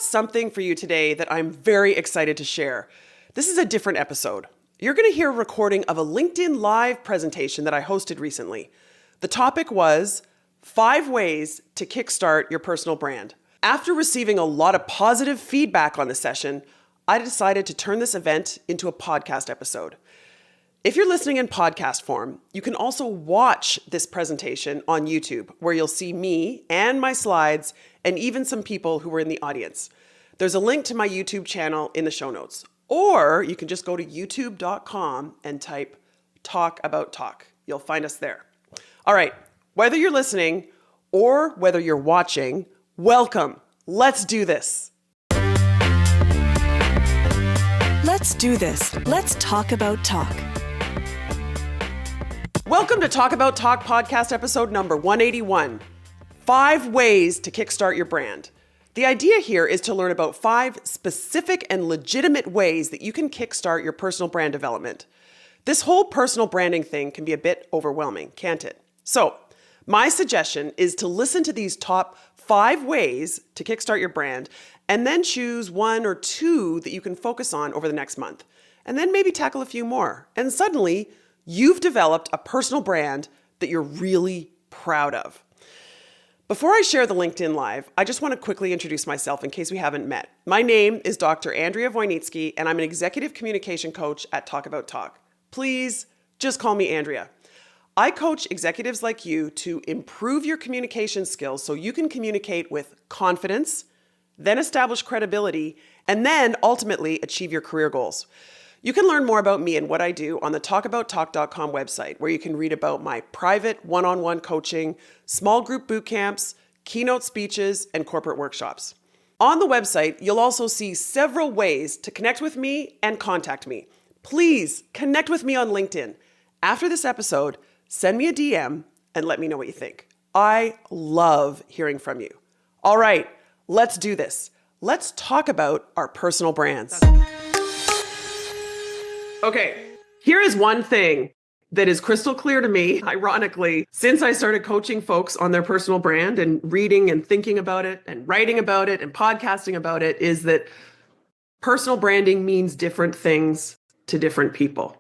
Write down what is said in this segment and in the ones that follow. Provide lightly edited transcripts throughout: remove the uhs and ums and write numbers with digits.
something for you today that I'm very excited to share. This is a different episode. You're going to hear a recording of a LinkedIn Live presentation that I hosted recently. The topic was 5 ways to kickstart your personal brand. After receiving a lot of positive feedback on the session, I decided to turn this event into a podcast episode. If you're listening in podcast form, you can also watch this presentation on YouTube, where you'll see me and my slides and even some people who were in the audience. There's a link to my YouTube channel in the show notes. Or you can just go to youtube.com and type Talk About Talk. You'll find us there. All right, whether you're listening or whether you're watching, welcome. Let's do this. Let's do this. Let's talk about talk. Welcome to Talk About Talk podcast episode number 181. 5 ways to kickstart your brand. The idea here is to learn about 5 specific and legitimate ways that you can kickstart your personal brand development. This whole personal branding thing can be a bit overwhelming, can't it? So, my suggestion is to listen to these top 5 ways to kickstart your brand and then choose 1 or 2 that you can focus on over the next month. And then maybe tackle a few more. And suddenly, you've developed a personal brand that you're really proud of. Before I share the LinkedIn Live, I just want to quickly introduce myself in case we haven't met. My name is Dr. Andrea Wojnicki, and I'm an executive communication coach at Talk About Talk. Please just call me Andrea. I coach executives like you to improve your communication skills so you can communicate with confidence, then establish credibility, and then ultimately achieve your career goals. You can learn more about me and what I do on the talkabouttalk.com website, where you can read about my private one-on-one coaching, small group boot camps, keynote speeches, and corporate workshops. On the website, you'll also see several ways to connect with me and contact me. Please connect with me on LinkedIn. After this episode, send me a DM and let me know what you think. I love hearing from you. All right, let's do this. Let's talk about our personal brands. Okay, here is one thing that is crystal clear to me, ironically, since I started coaching folks on their personal brand and reading and thinking about it and writing about it and podcasting about it, is that personal branding means different things to different people.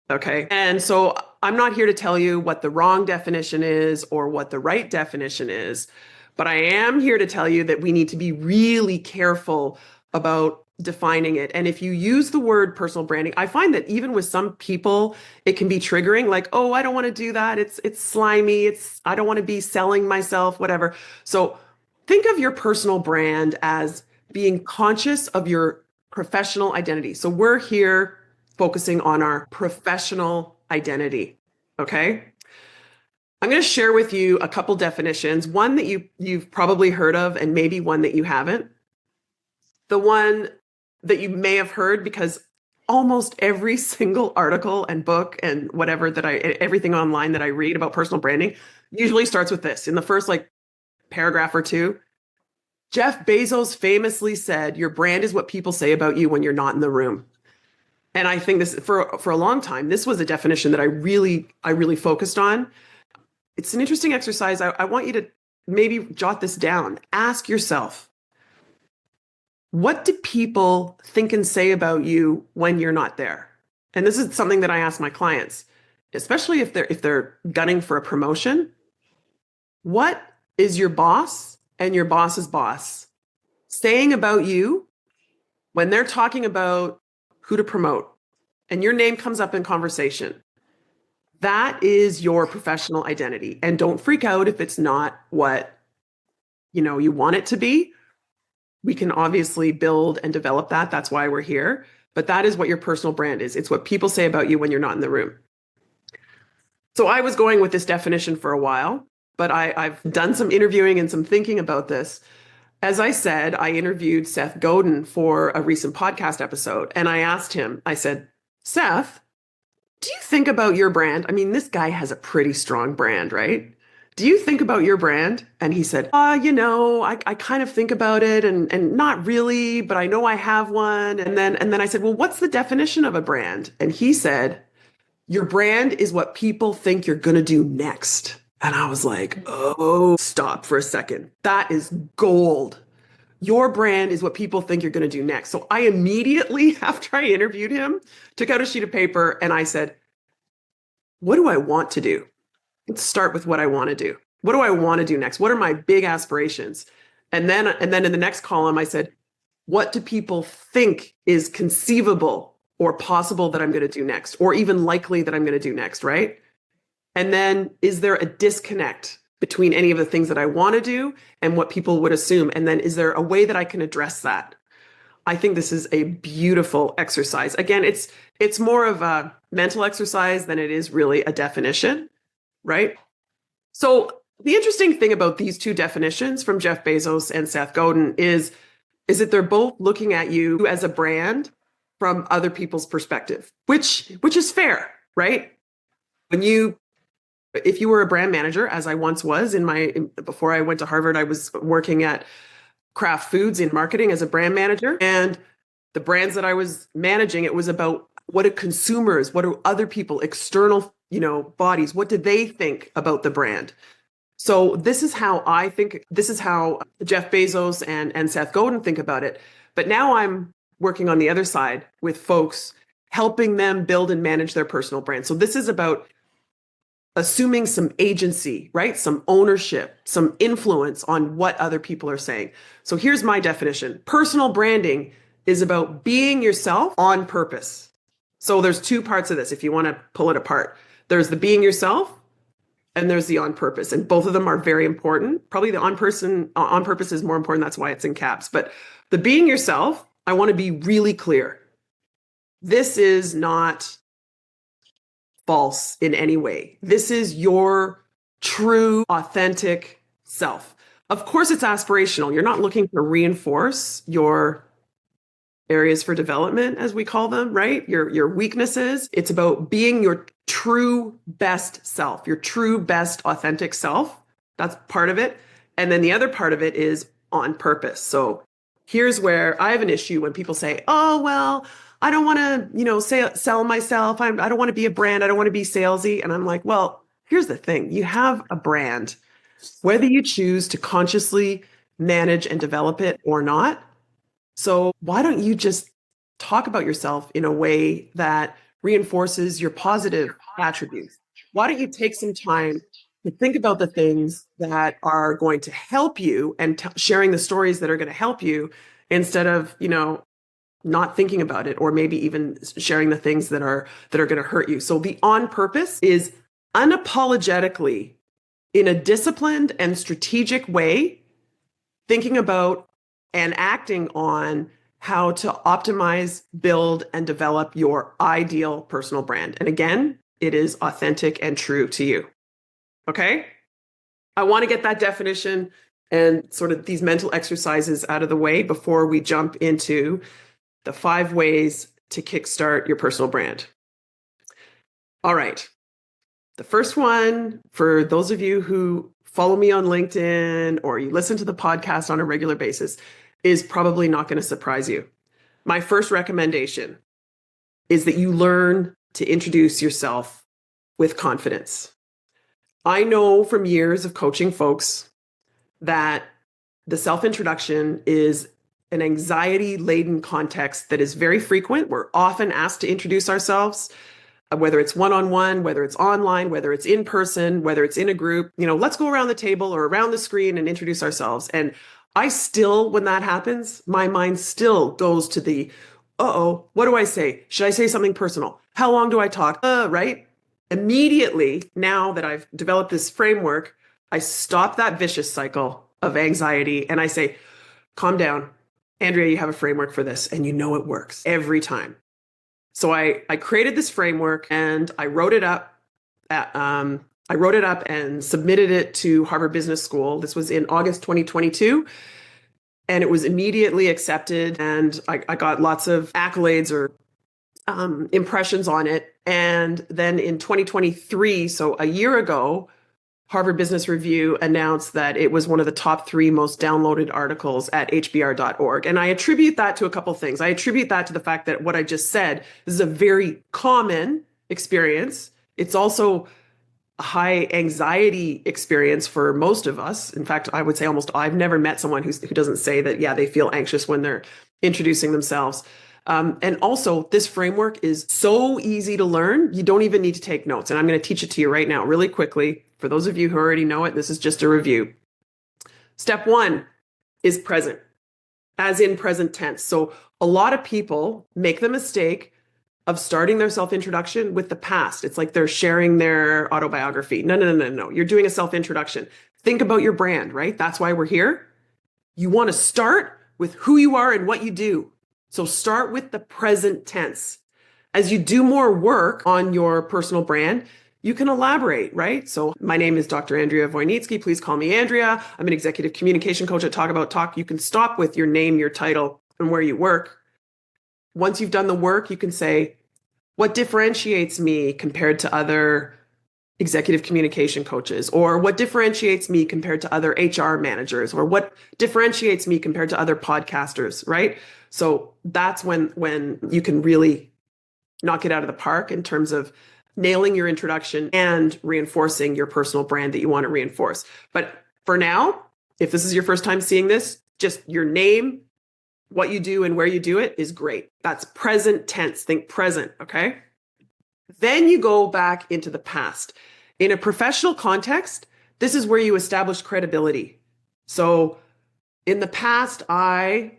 Okay, and so I'm not here to tell you what the wrong definition is or what the right definition is, but I am here to tell you that we need to be really careful about defining it. And if you use the word personal branding, I find that even with some people, it can be triggering, like, oh, I don't want to do that. It's slimy. I don't want to be selling myself, whatever. So think of your personal brand as being conscious of your professional identity. So we're here focusing on our professional identity. Okay. I'm going to share with you a couple definitions, one that you've probably heard of and maybe one that you haven't. The one that you may have heard, because almost every single article and book and whatever everything online that I read about personal branding usually starts with this. In the first paragraph or 2, Jeff Bezos famously said, "Your brand is what people say about you when you're not in the room." And I think this for a long time, this was a definition that I really focused on. It's an interesting exercise. I want you to maybe jot this down. Ask yourself, what do people think and say about you when you're not there? And this is something that I ask my clients, especially if they're gunning for a promotion. What is your boss and your boss's boss saying about you when they're talking about who to promote and your name comes up in conversation? That is your professional identity. And don't freak out if it's not what you want it to be. We can obviously build and develop that. That's why we're here. But that is what your personal brand is. It's what people say about you when you're not in the room. So I was going with this definition for a while, but I've done some interviewing and some thinking about this. As I said, I interviewed Seth Godin for a recent podcast episode. And I asked him, I said, Seth, do you think about your brand? I mean, this guy has a pretty strong brand, right? Do you think about your brand? And he said, I kind of think about it and not really, but I know I have one. And then I said, well, what's the definition of a brand? And he said, your brand is what people think you're going to do next. And I was like, oh, stop for a second. That is gold. Your brand is what people think you're going to do next. So I immediately, after I interviewed him, took out a sheet of paper and I said, what do I want to do? Let's start with what I want to do. What do I want to do next? What are my big aspirations? And then in the next column, I said, what do people think is conceivable or possible that I'm going to do next, or even likely that I'm going to do next, right? And then is there a disconnect between any of the things that I want to do and what people would assume? And then is there a way that I can address that? I think this is a beautiful exercise. Again, it's more of a mental exercise than it is really a definition, right? So the interesting thing about these two definitions from Jeff Bezos and Seth Godin is that they're both looking at you as a brand from other people's perspective, which is fair, right? If you were a brand manager, as I once was before I went to Harvard, I was working at Kraft Foods in marketing as a brand manager. And the brands that I was managing, it was about what do consumers, what do other people, external, bodies, what do they think about the brand? So this is how I think, this is how Jeff Bezos and Seth Godin think about it. But now I'm working on the other side with folks, helping them build and manage their personal brand. So this is about assuming some agency, right? Some ownership, some influence on what other people are saying. So here's my definition. Personal branding is about being yourself on purpose. So there's two parts of this if you want to pull it apart. There's the being yourself and there's the on purpose. And both of them are very important. Probably the on purpose is more important. That's why it's in caps. But the being yourself, I want to be really clear. This is not false in any way. This is your true, authentic self. Of course, it's aspirational. You're not looking to reinforce your areas for development, as we call them, right? Your weaknesses. It's about being your true best self, your true best authentic self. That's part of it. And then the other part of it is on purpose. So here's where I have an issue when people say, oh, well, I don't want to, sell myself. I don't want to be a brand. I don't want to be salesy. And I'm like, well, here's the thing. You have a brand, whether you choose to consciously manage and develop it or not. So why don't you just talk about yourself in a way that reinforces your positive attributes? Why don't you take some time to think about the things that are going to help you and sharing the stories that are going to help you instead of, not thinking about it, or maybe even sharing the things that are going to hurt you. So the on purpose is unapologetically, in a disciplined and strategic way, thinking about and acting on how to optimize, build, and develop your ideal personal brand. And again, it is authentic and true to you. Okay? I want to get that definition and sort of these mental exercises out of the way before we jump into the 5 ways to kickstart your personal brand. All right. The first one, for those of you who follow me on LinkedIn or you listen to the podcast on a regular basis, is probably not going to surprise you. My first recommendation is that you learn to introduce yourself with confidence. I know from years of coaching folks that the self-introduction is an anxiety-laden context that is very frequent. We're often asked to introduce ourselves, whether it's one-on-one, whether it's online, whether it's in person, whether it's in a group. Let's go around the table or around the screen and introduce ourselves. And I still, when that happens, my mind still goes to the, what do I say? Should I say something personal? How long do I talk? Right? Immediately, now that I've developed this framework, I stop that vicious cycle of anxiety and I say, calm down. Andrea, you have a framework for this, and it works every time. So I created this framework and I wrote it up. I wrote it up and submitted it to Harvard Business School. This was in August 2022. And it was immediately accepted. And I got lots of accolades or impressions on it. And then in 2023, so a year ago, Harvard Business Review announced that it was one of the top 3 most downloaded articles at hbr.org. And I attribute that to a couple things. I attribute that to the fact that what I just said, this is a very common experience. It's also high anxiety experience for most of us. In fact, I would say almost I've never met someone who doesn't say that, yeah, they feel anxious when they're introducing themselves. And also, this framework is so easy to learn, you don't even need to take notes. And I'm going to teach it to you right now, really quickly. For those of you who already know it, this is just a review. Step one is present, as in present tense. So a lot of people make the mistake of starting their self-introduction with the past. It's like they're sharing their autobiography. No. You're doing a self-introduction. Think about your brand, right? That's why we're here. You want to start with who you are and what you do. So start with the present tense. As you do more work on your personal brand, you can elaborate, right? So my name is Dr. Andrea Wojnicki. Please call me Andrea. I'm an executive communication coach at Talk About Talk. You can stop with your name, your title, and where you work. Once you've done the work, you can say, what differentiates me compared to other executive communication coaches? Or what differentiates me compared to other HR managers? Or what differentiates me compared to other podcasters, right? So that's when you can really knock it out of the park in terms of nailing your introduction and reinforcing your personal brand that you want to reinforce. But for now, if this is your first time seeing this, just your name, what you do and where you do it is great. That's present tense. Think present, okay? Then you go back into the past. In a professional context, this is where you establish credibility. So in the past, I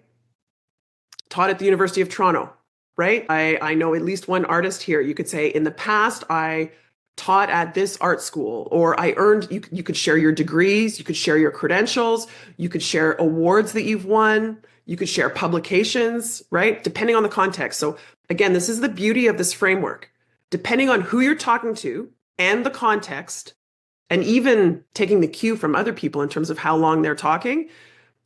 taught at the University of Toronto, right? I know at least one artist here. You could say, in the past, I taught at this art school, or I earned, you could share your degrees, you could share your credentials, you could share awards that you've won, you could share publications, right? Depending on the context. So again, this is the beauty of this framework. Depending on who you're talking to and the context, and even taking the cue from other people in terms of how long they're talking,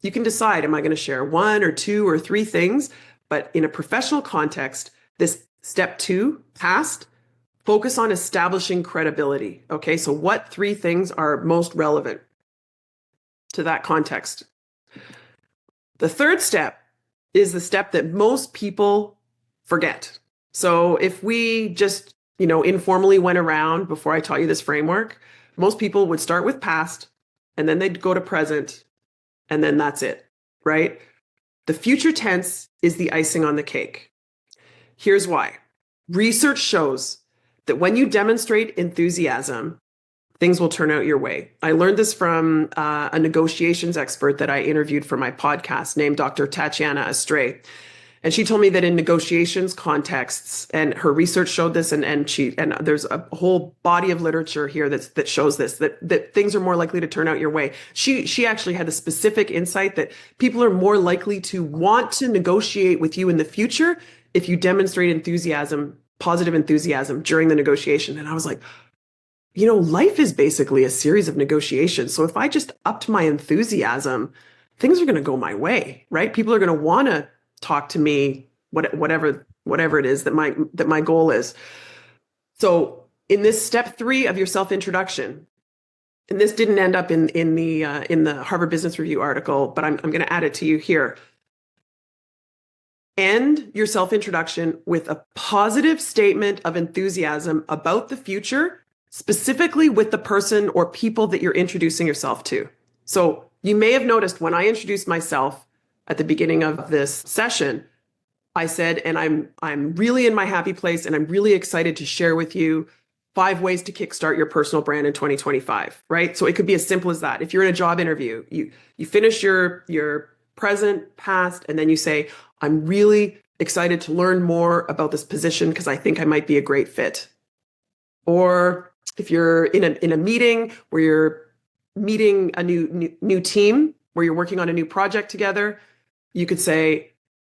you can decide, am I going to share one or two or three things? But in a professional context, this step two, past, focus on establishing credibility. Okay, so what three things are most relevant to that context? The third step is the step that most people forget. So if we just, informally went around before I taught you this framework, most people would start with past and then they'd go to present and then that's it, right? The future tense is the icing on the cake. Here's why. Research shows that when you demonstrate enthusiasm, things will turn out your way. I learned this from a negotiations expert that I interviewed for my podcast named Dr. Tatiana Astray. And she told me that in negotiations contexts, and her research showed this, and there's a whole body of literature here that shows this, that things are more likely to turn out your way. She actually had the specific insight that people are more likely to want to negotiate with you in the future if you demonstrate enthusiasm, positive enthusiasm during the negotiation. And I was like, life is basically a series of negotiations. So if I just upped my enthusiasm, things are going to go my way, right? People are going to want to talk to me, whatever it is that my goal is. So in this step three of your self-introduction, and this didn't end up in the Harvard Business Review article, but I'm going to add it to you here. End your self-introduction with a positive statement of enthusiasm about the future, specifically with the person or people that you're introducing yourself to. So you may have noticed when I introduced myself at the beginning of this session, I said, and I'm really in my happy place and I'm really excited to share with you 5 ways to kickstart your personal brand in 2025, right? So it could be as simple as that. If you're in a job interview, you finish your present, past, and then you say, I'm really excited to learn more about this position because I think I might be a great fit. Or if you're in a meeting where you're meeting a new team, where you're working on a new project together, you could say,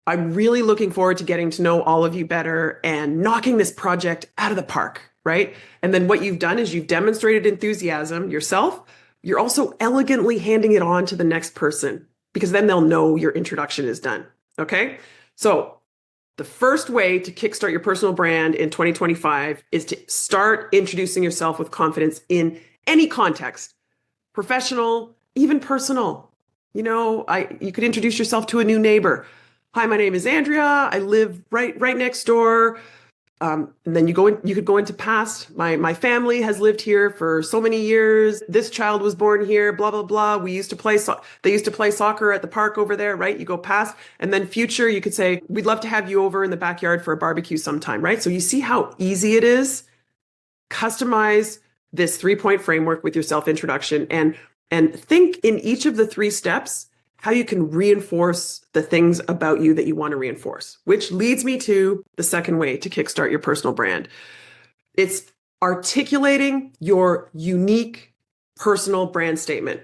I'm really looking forward to getting to know all of you better and knocking this project out of the park, right? And then what you've done is you've demonstrated enthusiasm yourself. You're also elegantly handing it on to the next person because then they'll know your introduction is done, okay? So the first way to kickstart your personal brand in 2025 is to start introducing yourself with confidence in any context, professional, even personal. You could introduce yourself to a new neighbor. Hi, my name is Andrea. I live right next door. And then you could go into past. My family has lived here for so many years. This child was born here, blah, blah, blah. We used to play, they used to play soccer at the park over there, right? You go past. And then future, you could say, we'd love to have you over in the backyard for a barbecue sometime, right? So you see how easy it is. Customize this 3-point framework with your self-introduction and think in each of the 3 steps how you can reinforce the things about you that you want to reinforce, which leads me to the second way to kickstart your personal brand. It's articulating your unique personal brand statement.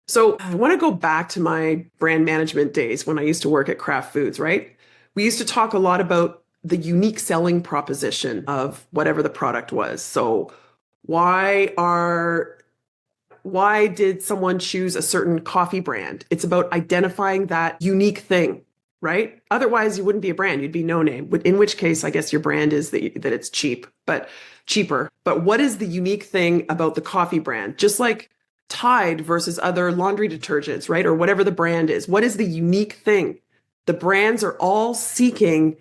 So I want to go back to my brand management days when I used to work at Kraft Foods, right? We used to talk a lot about the unique selling proposition of whatever the product was. So why did someone choose a certain coffee brand? It's about identifying that unique thing, right? Otherwise, you wouldn't be a brand. You'd be no name. In which case, I guess your brand is that it's cheaper. But what is the unique thing about the coffee brand? Just like Tide versus other laundry detergents, right? Or whatever the brand is. What is the unique thing? The brands are all seeking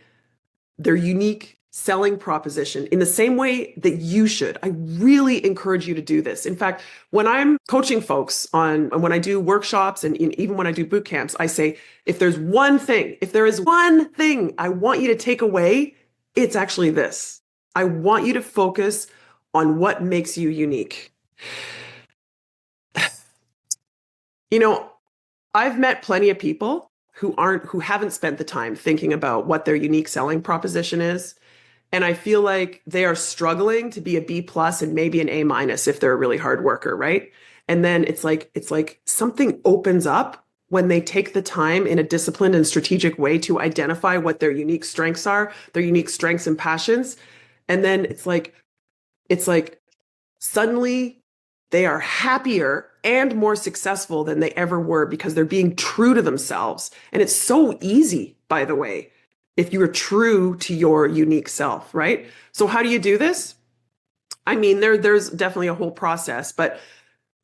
their unique selling proposition in the same way that you should. I really encourage you to do this. In fact, when I'm coaching folks when I do workshops and even when I do boot camps, I say, if there is one thing I want you to take away, it's actually this. I want you to focus on what makes you unique. I've met plenty of people who haven't spent the time thinking about what their unique selling proposition is. And I feel like they are struggling to be a B+ and maybe an A- if they're a really hard worker, right? And then it's like something opens up when they take the time in a disciplined and strategic way to identify what their unique strengths are, their unique strengths and passions. And then it's like suddenly they are happier and more successful than they ever were because they're being true to themselves. And it's so easy, by the way, if you are true to your unique self, right? So how do you do this? I mean, there's definitely a whole process, but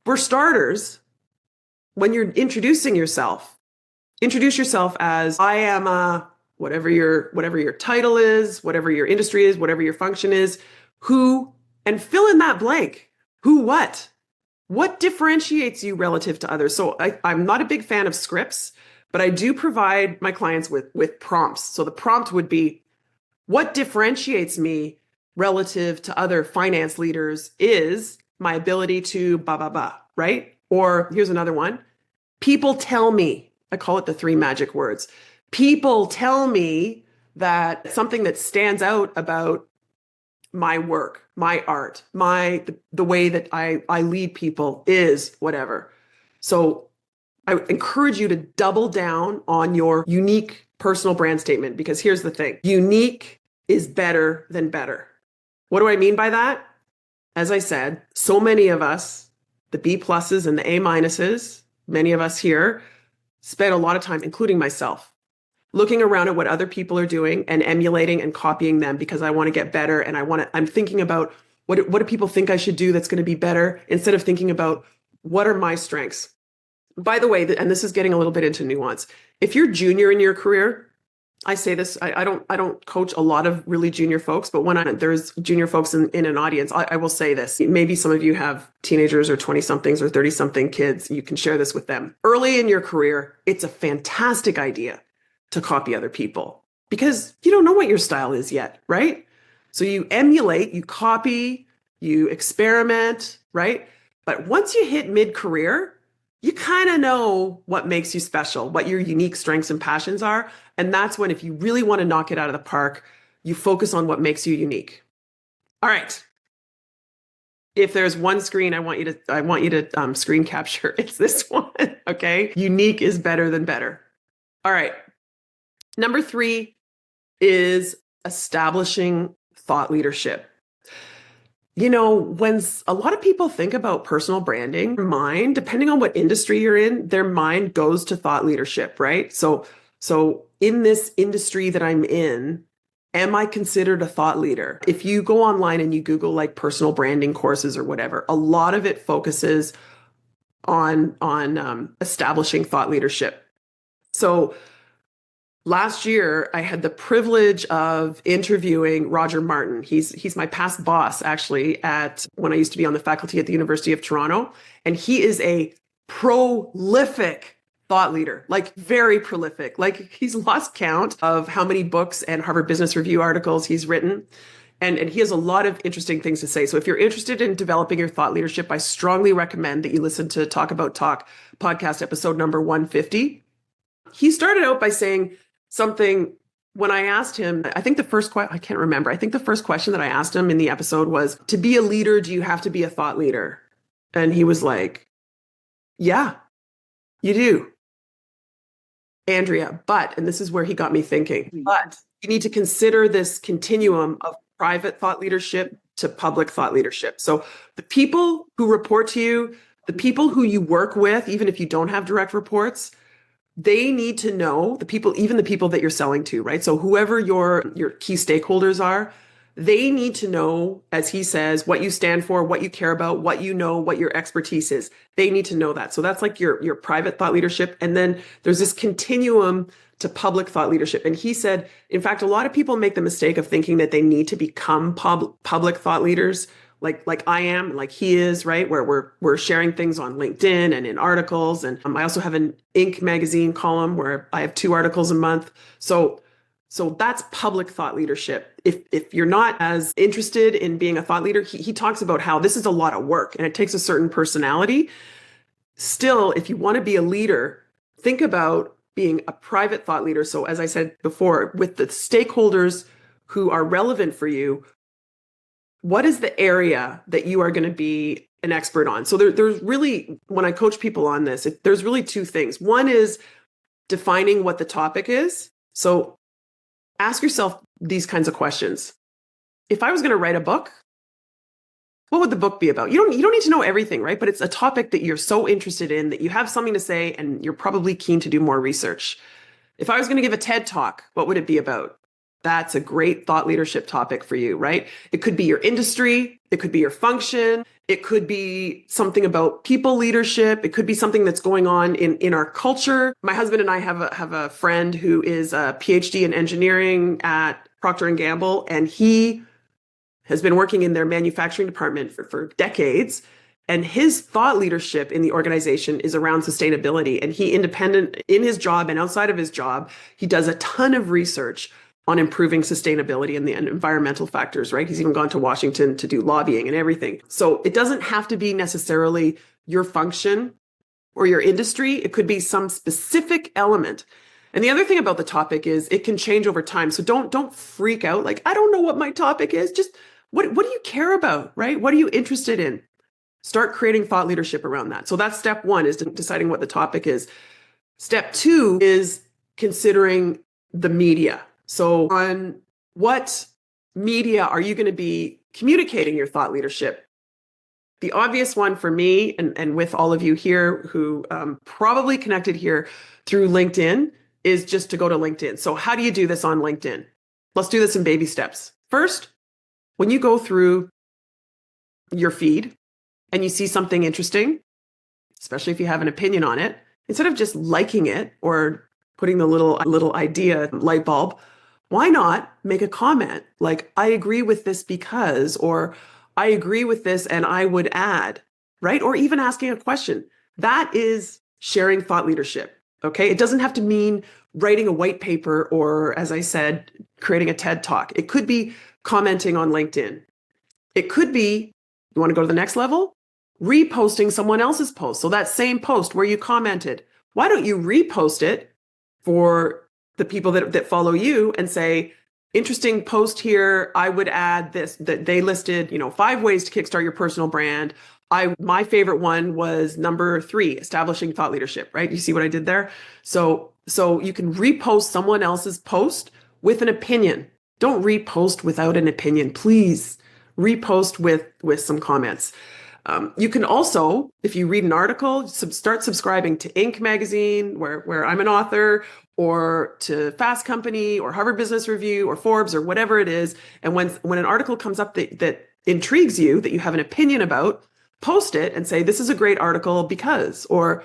for starters, when you're introducing yourself, introduce yourself as I am a whatever your title is, whatever your industry is, whatever your function is, who, and fill in that blank. Who, what differentiates you relative to others? So I'm not a big fan of scripts, but I do provide my clients with prompts. So the prompt would be, what differentiates me relative to other finance leaders is my ability to blah, blah, blah, right? Or here's another one. People tell me, I call it the 3 magic words. People tell me that something that stands out about my work, my art, the way that I lead people is whatever. So I encourage you to double down on your unique personal brand statement, because here's the thing. Unique is better than better. What do I mean by that? As I said, so many of us, the B+ and the A-, many of us here spend a lot of time, including myself, looking around at what other people are doing and emulating and copying them because I want to get better. And I'm thinking about what do people think I should do that's going to be better, instead of thinking about what are my strengths. By the way, and this is getting a little bit into nuance. If you're junior in your career, I say this, I don't coach a lot of really junior folks, but when there's junior folks in an audience, I will say this. Maybe some of you have teenagers or 20-somethings or 30-something kids. You can share this with them. Early in your career, it's a fantastic idea to copy other people because you don't know what your style is yet, right? So you emulate, you copy, you experiment, right? But once you hit mid-career, you kind of know what makes you special, what your unique strengths and passions are. And that's when, if you really want to knock it out of the park, you focus on what makes you unique. All right. If there's one screen I want you to screen capture, it's this one, okay? Unique is better than better. All right. Number 3 is establishing thought leadership. When a lot of people think about personal branding, their mind, depending on what industry you're in, their mind goes to thought leadership, right? So in this industry that I'm in, am I considered a thought leader? If you go online and you Google like personal branding courses or whatever, a lot of it focuses on establishing thought leadership. So Last year, I had the privilege of interviewing Roger Martin. He's my past boss, actually, at when I used to be on the faculty at the University of Toronto. And he is a prolific thought leader, like very prolific. Like he's lost count of how many books and Harvard Business Review articles he's written. And he has a lot of interesting things to say. So if you're interested in developing your thought leadership, I strongly recommend that you listen to Talk About Talk podcast episode number 150. He started out by saying something when I asked him, I think the first question, I can't remember. I think the first question that I asked him in the episode was, to be a leader, do you have to be a thought leader? And he was like, yeah, you do. Andrea, and this is where he got me thinking, but you need to consider this continuum of private thought leadership to public thought leadership. So the people who report to you, the people who you work with, even if you don't have direct reports, they need to know the people, even the people that you're selling to, right? So whoever your key stakeholders are, they need to know, as he says, what you stand for, what you care about, what you know, what your expertise is. They need to know that. So that's like your private thought leadership. And then there's this continuum to public thought leadership. And he said, in fact, a lot of people make the mistake of thinking that they need to become public thought leaders like I am, like he is, right? Where we're sharing things on LinkedIn and in articles. And I also have an Inc. magazine column where I have 2 articles a month. So that's public thought leadership. If you're not as interested in being a thought leader, he talks about how this is a lot of work and it takes a certain personality. Still, if you want to be a leader, think about being a private thought leader. So as I said before, with the stakeholders who are relevant for you, what is the area that you are going to be an expert on? So there's really, when I coach people on this, there's really 2 things. One is defining what the topic is. So ask yourself these kinds of questions. If I was going to write a book, what would the book be about? You don't need to know everything, right? But it's a topic that you're so interested in that you have something to say and you're probably keen to do more research. If I was going to give a TED talk, what would it be about? That's a great thought leadership topic for you, right? It could be your industry. It could be your function. It could be something about people leadership. It could be something that's going on in our culture. My husband and I have a friend who is a PhD in engineering at Procter & Gamble, and he has been working in their manufacturing department for decades. And his thought leadership in the organization is around sustainability. And he, independent in his job and outside of his job, he does a ton of research on improving sustainability and the environmental factors, right? He's even gone to Washington to do lobbying and everything. So it doesn't have to be necessarily your function or your industry. It could be some specific element. And the other thing about the topic is it can change over time. So don't freak out. Like, I don't know what my topic is. Just what do you care about, right? What are you interested in? Start creating thought leadership around that. So that's step 1, is deciding what the topic is. Step 2 is considering the media. So on what media are you going to be communicating your thought leadership? The obvious one for me, and with all of you here who probably connected here through LinkedIn, is just to go to LinkedIn. So how do you do this on LinkedIn? Let's do this in baby steps. First, when you go through your feed and you see something interesting, especially if you have an opinion on it, instead of just liking it or putting the little idea light bulb, why not make a comment like, I agree with this because, or I agree with this and I would add, right? Or even asking a question. That is sharing thought leadership. Okay. It doesn't have to mean writing a white paper or, as I said, creating a TED talk. It could be commenting on LinkedIn. It could be, you want to go to the next level? Reposting someone else's post. So that same post where you commented, why don't you repost it for the people that follow you and say, interesting post here. I would add this, that they listed, 5 ways to kickstart your personal brand. My favorite one was number 3, establishing thought leadership, right? You see what I did there? So you can repost someone else's post with an opinion. Don't repost without an opinion, please. Repost with some comments. You can also, if you read an article, start subscribing to Inc. magazine, where I'm an author, or to Fast Company, or Harvard Business Review, or Forbes, or whatever it is. And when an article comes up that intrigues you, that you have an opinion about, post it and say, this is a great article because, or,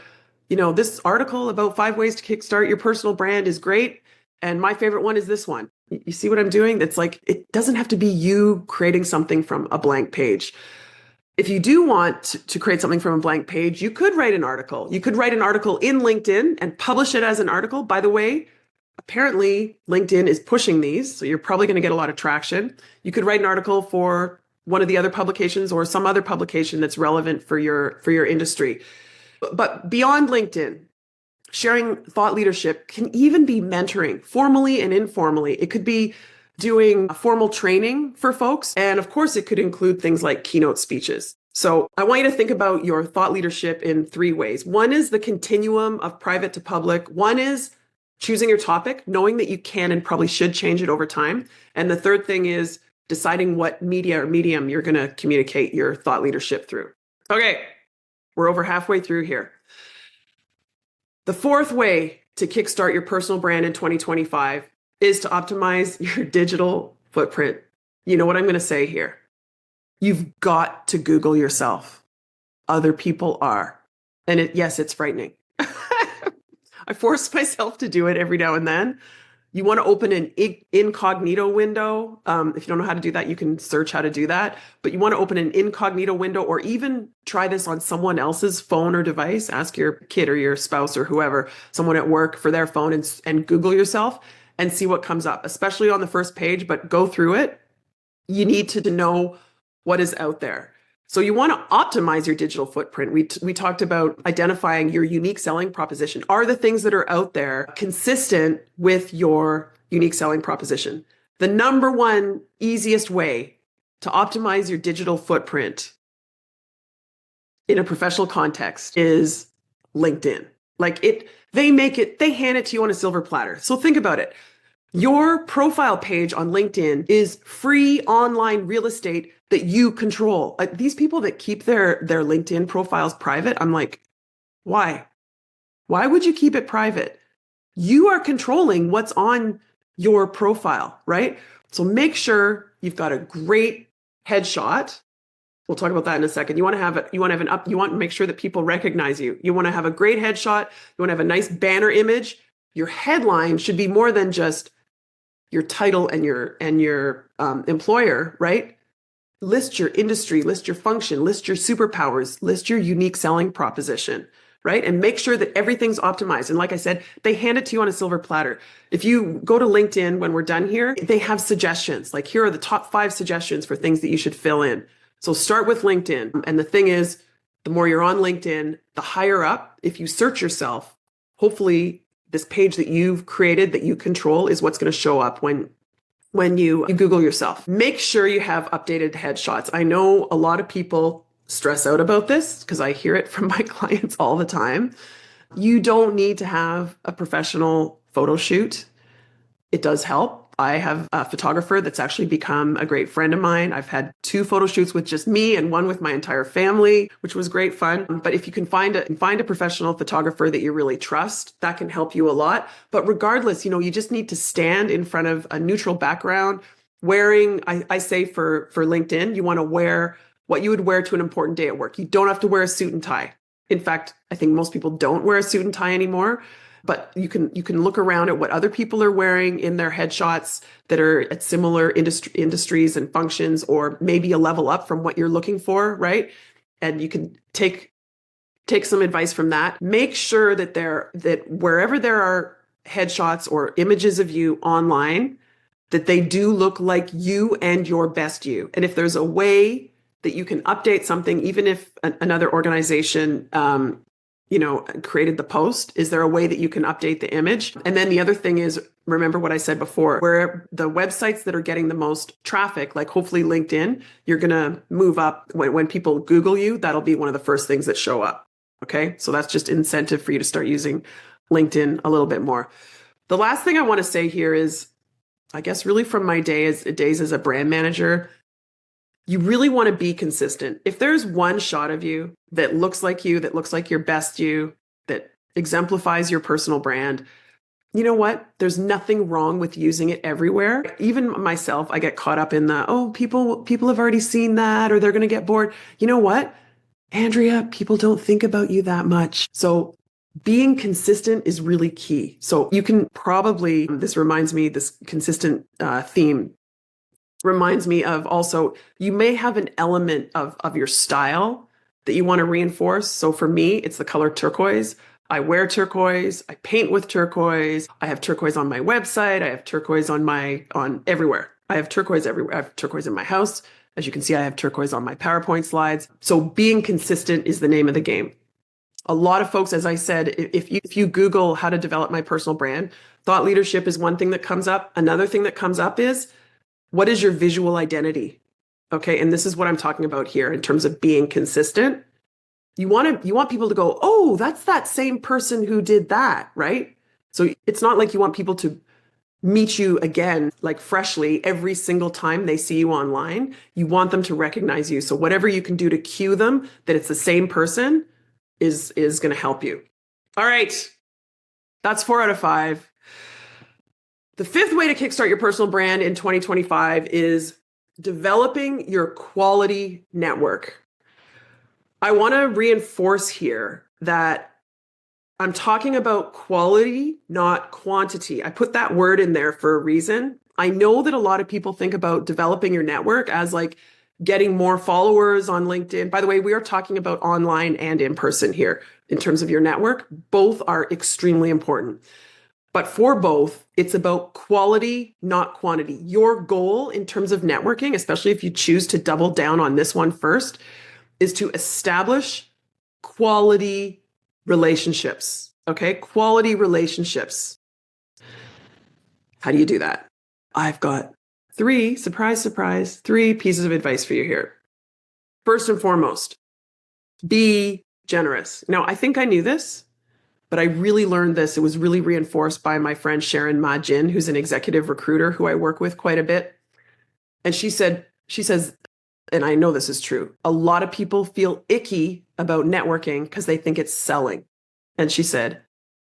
this article about 5 ways to kickstart your personal brand is great. And my favorite one is this one. You see what I'm doing? It's like, it doesn't have to be you creating something from a blank page. If you do want to create something from a blank page, you could write an article. You could write an article in LinkedIn and publish it as an article. By the way, apparently LinkedIn is pushing these, so you're probably going to get a lot of traction. You could write an article for one of the other publications or some other publication that's relevant for your industry. But beyond LinkedIn, sharing thought leadership can even be mentoring, formally and informally. It could be doing formal training for folks. And of course, it could include things like keynote speeches. So I want you to think about your thought leadership in three ways. One is the continuum of private to public. One is choosing your topic, knowing that you can and probably should change it over time. And the third thing is deciding what media or medium you're going to communicate your thought leadership through. Okay, we're over halfway through here. The fourth way to kickstart your personal brand in 2025 is to optimize your digital footprint. You know what I'm going to say here. You've got to Google yourself. Other people are. And yes, it's frightening. I force myself to do it every now and then. You want to open an incognito window. If you don't know how to do that, you can search how to do that. But you want to open an incognito window, or even try this on someone else's phone or device. Ask your kid or your spouse or whoever, someone at work, for their phone, and Google yourself and see what comes up, especially on the first page. But go through it. You need to know what is out there. So you want to optimize your digital footprint. We talked about identifying your unique selling proposition. Are the things that are out there consistent with your unique selling proposition? The number one easiest way to optimize your digital footprint in a professional context is LinkedIn. They hand it to you on a silver platter. So think about it. Your profile page on LinkedIn is free online real estate that you control. These people that keep their LinkedIn profiles private, I'm like, why? Why would you keep it private? You are controlling what's on your profile, right? So make sure you've got a great headshot. We'll talk about that in a second. You want to make sure that people recognize you. You want to have a great headshot. You want to have a nice banner image. Your headline should be more than just your title and your employer, right? List your industry, list your function, list your superpowers, list your unique selling proposition, right? And make sure that everything's optimized. And like I said, they hand it to you on a silver platter. If you go to LinkedIn when we're done here, they have suggestions. Like, here are the top 5 suggestions for things that you should fill in. So start with LinkedIn. And the thing is, the more you're on LinkedIn, the higher up, if you search yourself, hopefully this page that you've created that you control is what's going to show up when you Google yourself. Make sure you have updated headshots. I know a lot of people stress out about this because I hear it from my clients all the time. You don't need to have a professional photo shoot. It does help. I have a photographer that's actually become a great friend of mine. I've had 2 photo shoots with just me and one with my entire family, which was great fun. But if you can find a professional photographer that you really trust, that can help you a lot. But regardless, you just need to stand in front of a neutral background wearing, I say for LinkedIn, you want to wear what you would wear to an important day at work. You don't have to wear a suit and tie. In fact, I think most people don't wear a suit and tie anymore. But you can look around at what other people are wearing in their headshots that are at similar industries and functions, or maybe a level up from what you're looking for, right? And you can take some advice from that. Make sure that wherever there are headshots or images of you online, that they do look like you and your best you. And if there's a way that you can update something, even if another organization created the post, is there a way that you can update the image? And then the other thing is, remember what I said before, where the websites that are getting the most traffic, like hopefully LinkedIn, you're going to move up when people Google you, that'll be one of the first things that show up. Okay. So that's just incentive for you to start using LinkedIn a little bit more. The last thing I want to say here is, I guess really from my days as a brand manager, you really want to be consistent. If there's one shot of you that looks like your best you, that exemplifies your personal brand, you know what? There's nothing wrong with using it everywhere. Even myself, I get caught up in people have already seen that, or they're going to get bored. You know what, Andrea, people don't think about you that much. So being consistent is really key. So you can probably, this consistent theme reminds me of also, you may have an element of your style that you want to reinforce. So for me, it's the color turquoise. I wear turquoise. I paint with turquoise. I have turquoise on my website. I have turquoise on everywhere. I have turquoise everywhere. I have turquoise in my house. As you can see, I have turquoise on my PowerPoint slides. So being consistent is the name of the game. A lot of folks, as I said, if you Google how to develop my personal brand, thought leadership is one thing that comes up. Another thing that comes up is, what is your visual identity? Okay. And this is what I'm talking about here in terms of being consistent. You want people to go, oh, that's that same person who did that, right? So it's not like you want people to meet you again, like freshly every single time they see you online. You want them to recognize you. So whatever you can do to cue them that it's the same person is going to help you. All right. That's 4 out of 5. The 5th way to kickstart your personal brand in 2025 is developing your quality network. I want to reinforce here that I'm talking about quality, not quantity. I put that word in there for a reason. I know that a lot of people think about developing your network as like getting more followers on LinkedIn. By the way, we are talking about online and in person here in terms of your network. Both are extremely important. But for both, it's about quality, not quantity. Your goal in terms of networking, especially if you choose to double down on this one first, is to establish quality relationships. Okay, quality relationships. How do you do that? I've got 3, surprise, surprise, 3 pieces of advice for you here. First and foremost, be generous. Now, I think I knew this, but I really learned this. It was really reinforced by my friend Sharon Ma-Jin, who's an executive recruiter who I work with quite a bit. And she says, and I know this is true, a lot of people feel icky about networking because they think it's selling. And she said,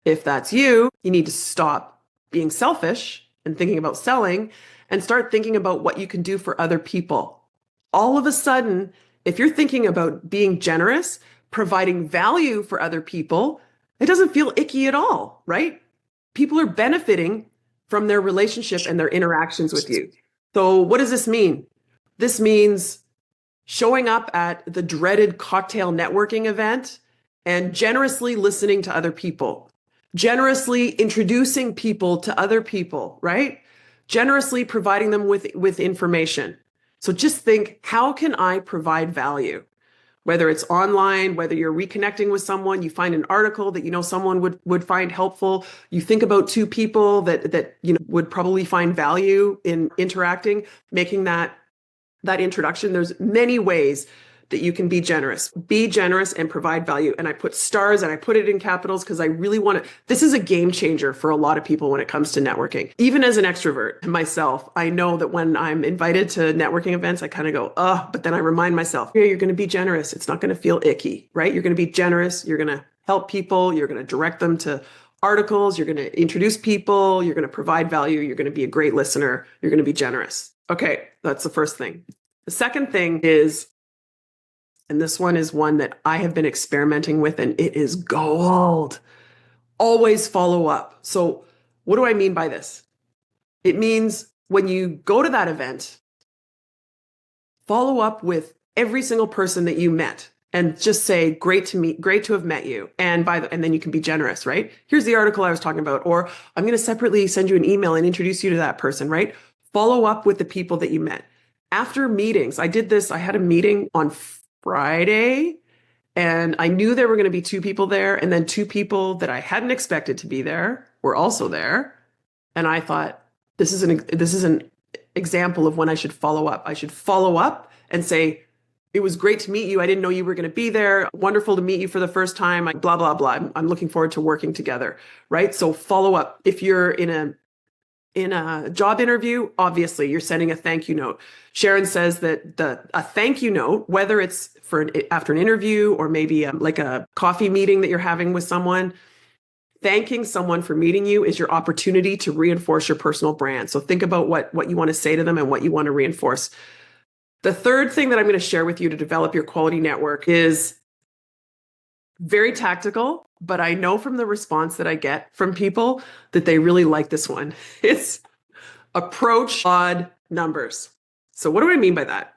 if that's you, you need to stop being selfish and thinking about selling and start thinking about what you can do for other people. All of a sudden, if you're thinking about being generous, providing value for other people, it doesn't feel icky at all, right? People are benefiting from their relationship and their interactions with you. So what does this mean? This means showing up at the dreaded cocktail networking event and generously listening to other people, generously introducing people to other people, right? Generously providing them with information. So just think, how can I provide value? Whether it's online, whether you're reconnecting with someone, you find an article that you know someone would find helpful. You think about 2 people that you know would probably find value in interacting, making that introduction. There's many ways that you can be generous. Be generous and provide value. And I put stars and I put it in capitals because I really want to. This is a game changer for a lot of people when it comes to networking. Even as an extrovert myself, I know that when I'm invited to networking events, I kind of go, but then I remind myself, yeah, you're going to be generous. It's not going to feel icky, right? You're going to be generous. You're going to help people. You're going to direct them to articles. You're going to introduce people. You're going to provide value. You're going to be a great listener. You're going to be generous. Okay, that's the first thing. The second thing is, and this one is one that I have been experimenting with, and it is gold. Always follow up. So what do I mean by this? It means when you go to that event, follow up with every single person that you met and just say, great to have met you. And then you can be generous, right? Here's the article I was talking about, or I'm going to separately send you an email and introduce you to that person, right? Follow up with the people that you met. After meetings, I did this. I had a meeting on Friday and I knew there were going to be 2 people there. And then 2 people that I hadn't expected to be there were also there. And I thought, this is an example of when I should follow up. I should follow up and say, it was great to meet you. I didn't know you were going to be there. Wonderful to meet you for the first time. Blah, blah, blah. I'm looking forward to working together, right? So follow up. If you're in a job interview, obviously you're sending a thank you note. Sharon says that a thank you note, whether it's after an interview or maybe like a coffee meeting that you're having with someone, thanking someone for meeting you is your opportunity to reinforce your personal brand. So think about what you want to say to them and what you want to reinforce. The third thing that I'm going to share with you to develop your quality network is Very tactical, but I know from the response that I get from people that they really like this one. It's approach odd numbers. So what do I mean by that?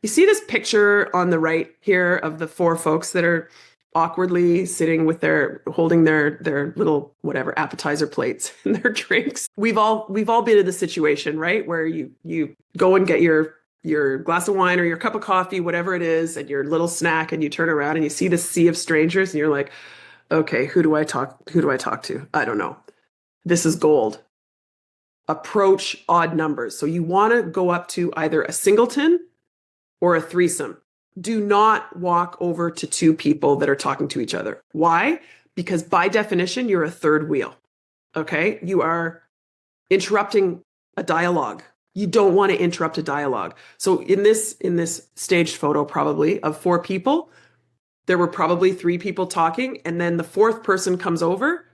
You see this picture on the right here of the four folks that are awkwardly sitting with holding their little whatever appetizer plates and their drinks. We've all been in the situation, right? Where you go and get your glass of wine or your cup of coffee, whatever it is, and your little snack, and you turn around and you see this sea of strangers and you're like, okay, who do I talk to? I don't know. This is gold. Approach odd numbers. So you want to go up to either a singleton or a threesome. Do not walk over to two people that are talking to each other. Why? Because by definition, you're a third wheel. Okay? You are interrupting a dialogue. You don't want to interrupt a dialogue. So in this staged photo, probably of four people, there were probably three people talking, and then the fourth person comes over.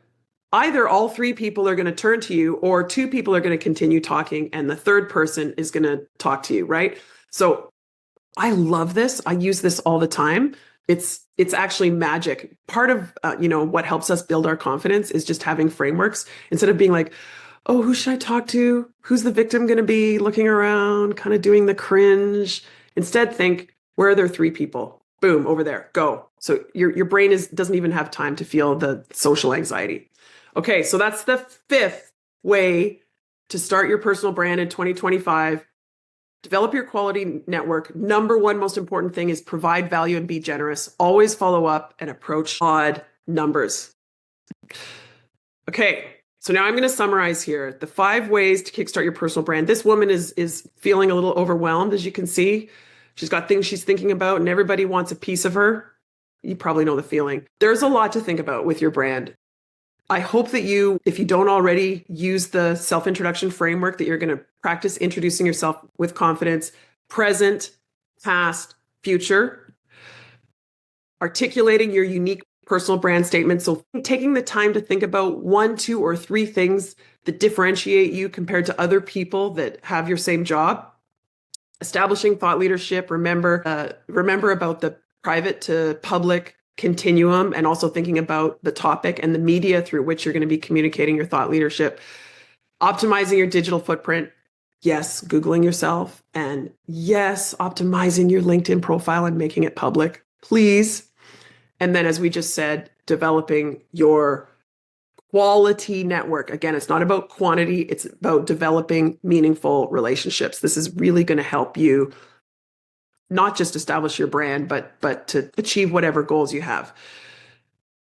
Either all three people are going to turn to you, or two people are going to continue talking, and the third person is going to talk to you, right? So I love this. I use this all the time. It's actually magic. Part of what helps us build our confidence is just having frameworks instead of being like, oh, who should I talk to? Who's the victim going to be? Looking around, kind of doing the cringe. Instead, think, where are there three people? Boom, over there, go. So your brain doesn't even have time to feel the social anxiety. Okay, so that's the fifth way to start your personal brand in 2025. Develop your quality network. Number one most important thing is provide value and be generous. Always follow up and approach odd numbers. Okay, so now I'm going to summarize here the 5 ways to kickstart your personal brand. This woman is feeling a little overwhelmed, as you can see. She's got things she's thinking about, and everybody wants a piece of her. You probably know the feeling. There's a lot to think about with your brand. I hope that you, if you don't already use the self-introduction framework, that you're going to practice introducing yourself with confidence, present, past, future, articulating your unique personal brand statement. So taking the time to think about 1, 2, or 3 things that differentiate you compared to other people that have your same job. Establishing thought leadership. Remember about the private to public continuum, and also thinking about the topic and the media through which you're going to be communicating your thought leadership. Optimizing your digital footprint. Yes, Googling yourself. And yes, optimizing your LinkedIn profile and making it public, please. And then, as we just said, developing your quality network. Again, it's not about quantity, it's about developing meaningful relationships. This is really going to help you not just establish your brand, but to achieve whatever goals you have.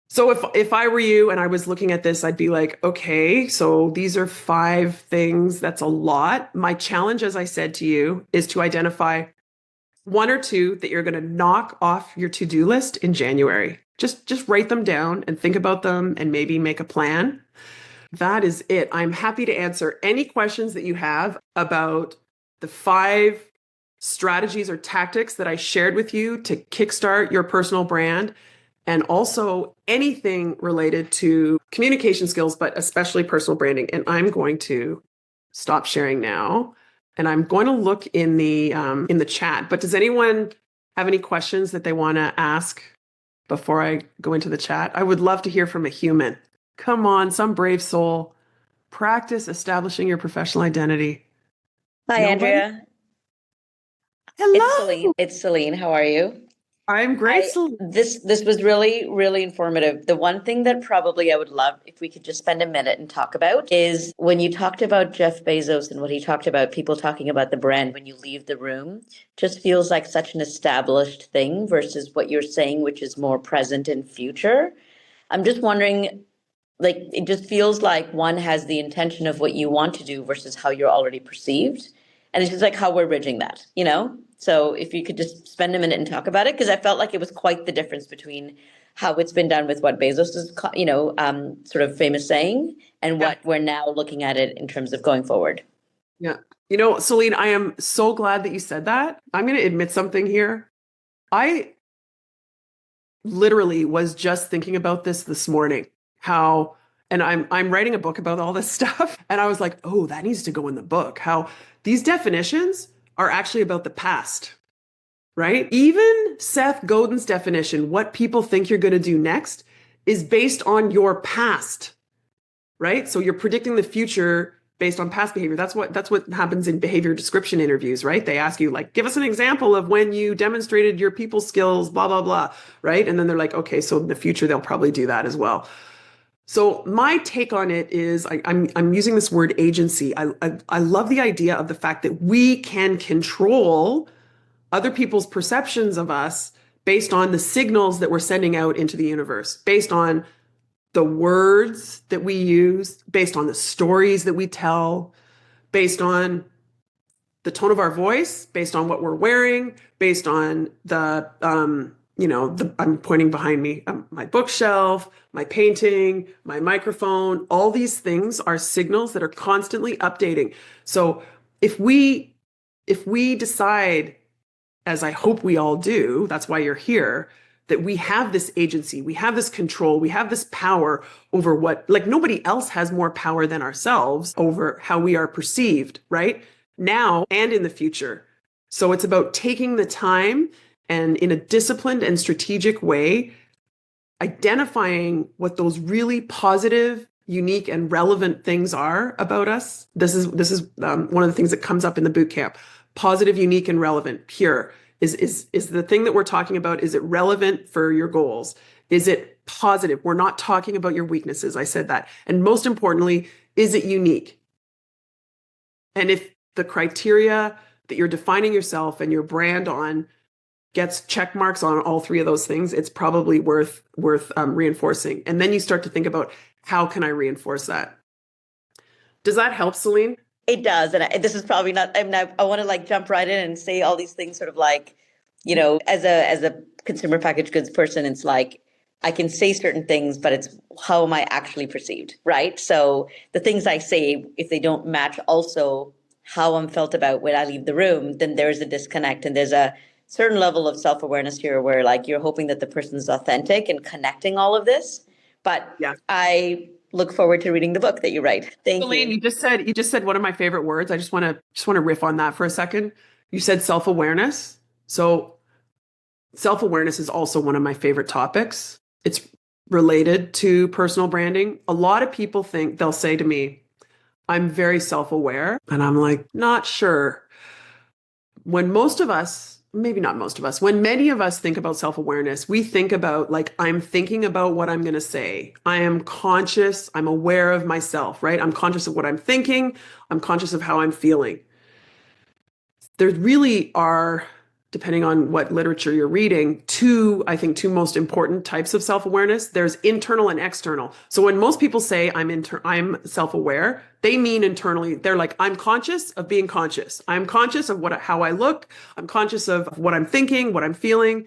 So if I were you and I was looking at this, I'd be like, okay, so these are 5 things. That's a lot. My challenge, as I said to you, is to identify 1 or 2 that you're going to knock off your to-do list in January. Just write them down and think about them and maybe make a plan. That is it. I'm happy to answer any questions that you have about the 5 strategies or tactics that I shared with you to kickstart your personal brand, and also anything related to communication skills, but especially personal branding. And I'm going to stop sharing now, and I'm going to look in the chat. But does anyone have any questions that they want to ask before I go into the chat? I would love to hear from a human. Come on, some brave soul. Practice establishing your professional identity. Hi, Nobody? Andrea. Hello. It's Celine. It's Celine. How are you? I'm great. This was really, really informative. The one thing that probably I would love if we could just spend a minute and talk about is when you talked about Jeff Bezos and what he talked about, people talking about the brand when you leave the room, just feels like such an established thing versus what you're saying, which is more present and future. I'm just wondering, like, it just feels like one has the intention of what you want to do versus how you're already perceived. And it's just like how we're bridging that, you know? So if you could just spend a minute and talk about it, because I felt like it was quite the difference between how it's been done with what Bezos is, sort of famous saying, and what we're now looking at it in terms of going forward. Yeah. Celine, I am so glad that you said that. I'm going to admit something here. I literally was just thinking about this morning, and I'm writing a book about all this stuff. And I was like, oh, that needs to go in the book. How these definitions are actually about the past, right? Even Seth Godin's definition, what people think you're going to do next, is based on your past, right? So you're predicting the future based on past behavior. That's what happens in behavior description interviews, right? They ask you like, give us an example of when you demonstrated your people skills, blah, blah, blah, right? And then they're like, okay, so in the future, they'll probably do that as well. So my take on it is I'm using this word agency. I love the idea of the fact that we can control other people's perceptions of us based on the signals that we're sending out into the universe, based on the words that we use, based on the stories that we tell, based on the tone of our voice, based on what we're wearing, based on I'm pointing behind me, my bookshelf, my painting, my microphone, all these things are signals that are constantly updating. So if we decide, as I hope we all do, that's why you're here, that we have this agency, we have this control, we have this power over what, like nobody else has more power than ourselves over how we are perceived, right? Now and in the future. So it's about taking the time and in a disciplined and strategic way, identifying what those really positive, unique, and relevant things are about us. This is one of the things that comes up in the boot camp. Positive, unique, and relevant. Pure is the thing that we're talking about. Is it relevant for your goals? Is it positive? We're not talking about your weaknesses. I said that. And most importantly, is it unique? And if the criteria that you're defining yourself and your brand on gets check marks on all three of those things, it's probably worth reinforcing. And then you start to think about, how can I reinforce that? Does that help, Celine? It does. And this is probably not, I want to like jump right in and say all these things sort of like, as a consumer packaged goods person, it's like, I can say certain things, but it's how am I actually perceived, right? So the things I say, if they don't match also how I'm felt about when I leave the room, then there's a disconnect. And there's a certain level of self-awareness here where like you're hoping that the person's authentic and connecting all of this. But Yeah. I look forward to reading the book that you write. Thank Celine, you. you just said one of my favorite words. I just want to riff on that for a second. You said self-awareness. So self-awareness is also one of my favorite topics. It's related to personal branding. A lot of people think, they'll say to me, I'm very self-aware. And I'm like, not sure. When most of us, maybe not most of us, when many of us think about self-awareness, we think about like, I'm thinking about what I'm going to say. I am conscious. I'm aware of myself, right? I'm conscious of what I'm thinking. I'm conscious of how I'm feeling. There really are, depending on what literature you're reading, two most important types of self-awareness. There's internal and external. So when most people say I'm self-aware, they mean internally. They're like, I'm conscious of being conscious. I'm conscious of how I look. I'm conscious of what I'm thinking, what I'm feeling.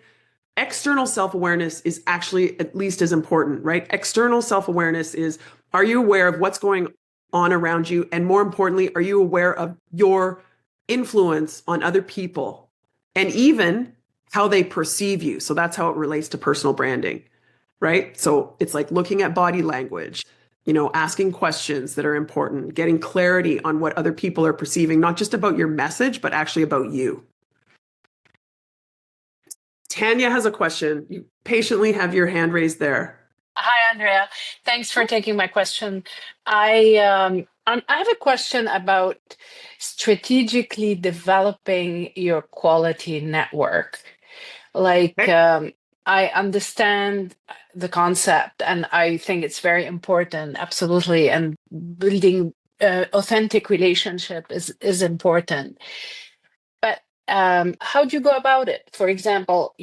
External self-awareness is actually at least as important, right? External self-awareness is, are you aware of what's going on around you? And more importantly, are you aware of your influence on other people? And even how they perceive you. So that's how it relates to personal branding, right? So it's like looking at body language, asking questions that are important, getting clarity on what other people are perceiving, not just about your message, but actually about you. Tanya has a question. You patiently have your hand raised there. Hi, Andrea. Thanks for taking my question. I have a question about strategically developing your quality network. Like, Okay. I understand the concept, and I think it's very important, absolutely. And building authentic relationship is important. But how do you go about it? For example,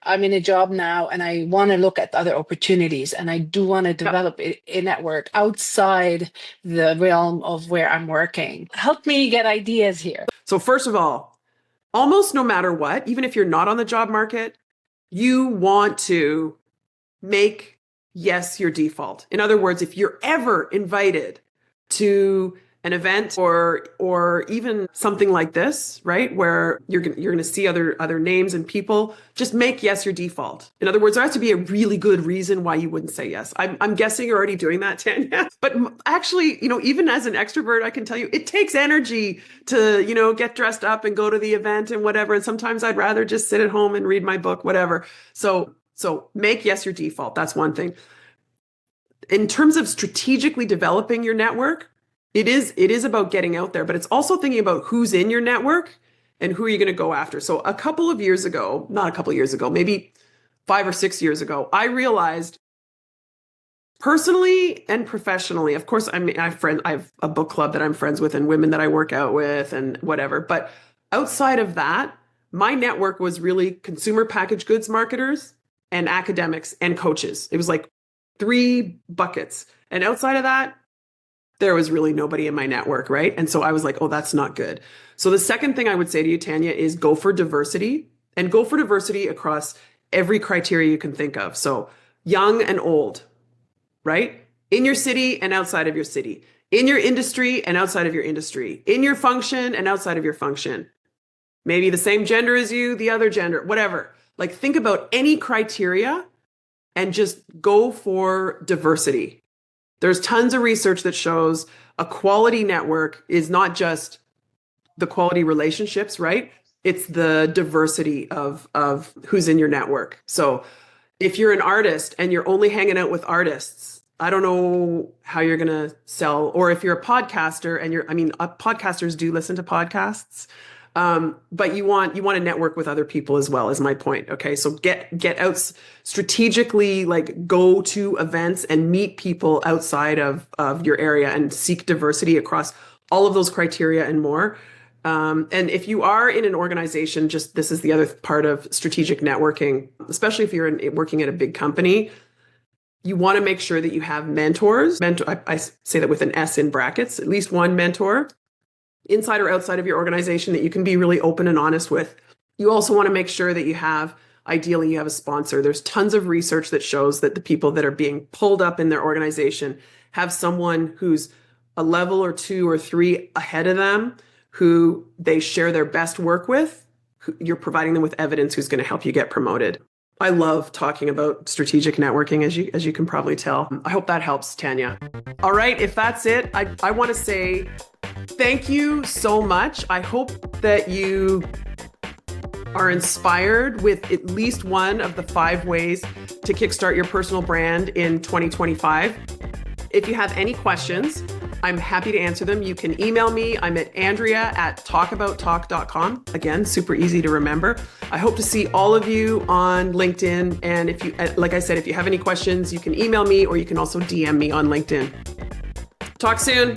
I'm in a job now and I want to look at other opportunities, and I do want to Yeah. develop a network outside the realm of where I'm working. Help me get ideas here. So first of all, almost no matter what, even if you're not on the job market, you want to make yes your default. In other words, if you're ever invited to an event or even something like this, right? Where you're going to see other names and people, just make yes your default. In other words, there has to be a really good reason why you wouldn't say yes. I'm guessing you're already doing that, Tanya. But actually, even as an extrovert, I can tell you it takes energy to, get dressed up and go to the event and whatever. And sometimes I'd rather just sit at home and read my book, whatever. So make yes your default. That's one thing. In terms of strategically developing your network, it is about getting out there, but it's also thinking about who's in your network and who are you going to go after. So not a couple of years ago, maybe 5 or 6 years ago, I realized personally and professionally, of course, I have a book club that I'm friends with and women that I work out with and whatever. But outside of that, my network was really consumer packaged goods marketers and academics and coaches. It was like 3 buckets. And outside of that, there was really nobody in my network, right? And so I was like, oh, that's not good. So the second thing I would say to you, Tanya, is go for diversity, and go for diversity across every criteria you can think of. So young and old, right? In your city and outside of your city, in your industry and outside of your industry, in your function and outside of your function, maybe the same gender as you, the other gender, whatever. Like think about any criteria and just go for diversity. There's tons of research that shows a quality network is not just the quality relationships, right? It's the diversity of who's in your network. So if you're an artist and you're only hanging out with artists, I don't know how you're going to sell. Or if you're a podcaster and podcasters do listen to podcasts. But you want to network with other people as well, is my point. Okay. So get out strategically, like go to events and meet people outside of your area and seek diversity across all of those criteria and more. And if you are in an organization, this is the other part of strategic networking, especially if you're working at a big company, you want to make sure that you have mentors. I say that with an S in brackets, at least one mentor, inside or outside of your organization, that you can be really open and honest with. You also want to make sure that ideally you have a sponsor. There's tons of research that shows that the people that are being pulled up in their organization have someone who's a level or 2 or 3 ahead of them, who they share their best work with. You're providing them with evidence who's going to help you get promoted. I love talking about strategic networking, as you can probably tell. I hope that helps, Tanya. All right, if that's it, I want to say thank you so much. I hope that you are inspired with at least one of the 5 ways to kickstart your personal brand in 2025. If you have any questions, I'm happy to answer them. You can email me. I'm at Andrea@talkabouttalk.com. Again, super easy to remember. I hope to see all of you on LinkedIn. And if you, like I said, if you have any questions, you can email me or you can also DM me on LinkedIn. Talk soon.